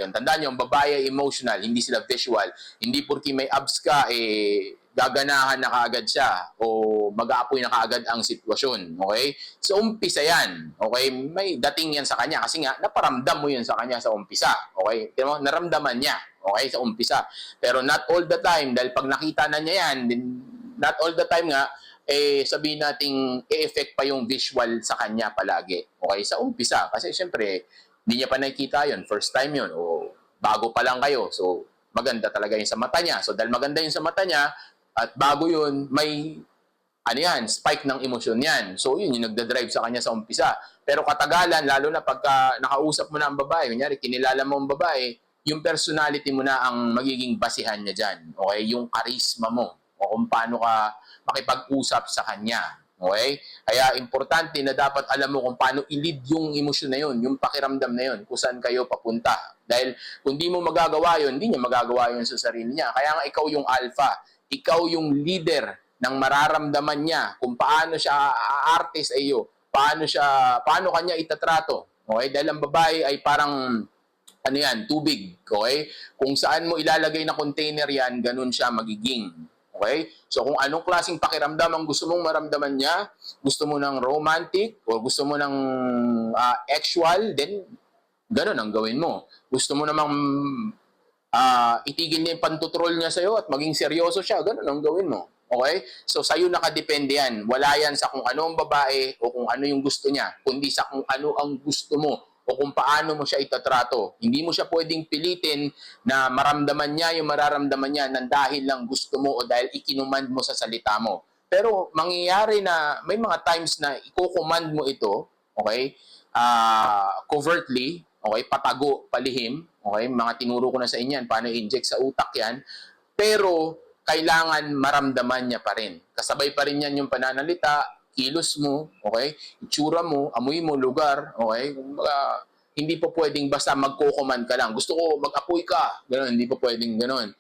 Yun, tandaan nyo, ang babae ay emotional, hindi sila visual. Hindi porki may abs ka, gaganahan na kaagad siya o mag-aapoy na kaagad ang sitwasyon. Okay? So, umpisa yan. Okay? May dating yan sa kanya kasi nga, naparamdam mo yun sa kanya sa umpisa. Okay? Tignan mo, naramdaman niya. Okay? Sa umpisa. Pero not all the time, dahil pag nakita na niya yan, not all the time nga, sabihin nating e-effect pa yung visual sa kanya palagi. Okay? Sa umpisa. Kasi syempre, hindi niya pa nakikita yun. First time yun. O bago pa lang kayo. So, maganda talaga yun sa mata niya. So, dahil maganda yun sa mata niya, at bago yun, may spike ng emosyon yan. So, yun yung nagdadrive sa kanya sa umpisa. Pero katagalan, lalo na pagka nakausap mo na ang babae, kunyari, kinilala mo ang babae, yung personality mo na ang magiging basihan niya dyan. Okay? Yung charisma mo. O kung paano ka makipag-usap sa kanya. Okay? Kaya importante na dapat alam mo kung paano i-lead yung emosyon na yun, yung pakiramdam na yun, kung saan kayo papunta. Dahil kung di mo magagawa yun, hindi niya magagawa yun sa sarili niya. Kaya nga ikaw yung alpha, ikaw yung leader ng mararamdaman niya kung paano siya aarte sa iyo, paano kanya itatrato. Okay? Dahil ang babae ay parang tubig. Okay? Kung saan mo ilalagay na container yan, ganun siya magiging. Okay? So, kung anong klaseng pakiramdam ang gusto mong maramdaman niya, gusto mo ng romantic o gusto mo ng actual, then ganun ang gawin mo. Gusto mo namang itigil niya yung pantutrol niya sa'yo at maging seryoso siya, ganun ang gawin mo. Okay? So, sa'yo nakadepende yan. Wala yan sa kung ano ang babae o kung ano yung gusto niya, kundi sa kung ano ang gusto mo o kung paano mo siya itatrato. Hindi mo siya pwedeng pilitin na maramdaman niya yung mararamdaman niya nang dahil lang gusto mo o dahil ikinuman mo sa salita mo. Pero mangyayari na may mga times na i-command mo ito, okay, covertly, okay, patago, palihim, okay, mga tinuro ko na sa inyo yan, paano i-inject sa utak yan, pero kailangan maramdaman niya pa rin. Kasabay pa rin yan yung pananalita, kilos mo, okay? Itsura mo, amoy mo, lugar, okay? Hindi pa pwedeng basta magko-command ka lang. Gusto ko mag-apoy ka. Ganun, hindi pa pwedeng ganun.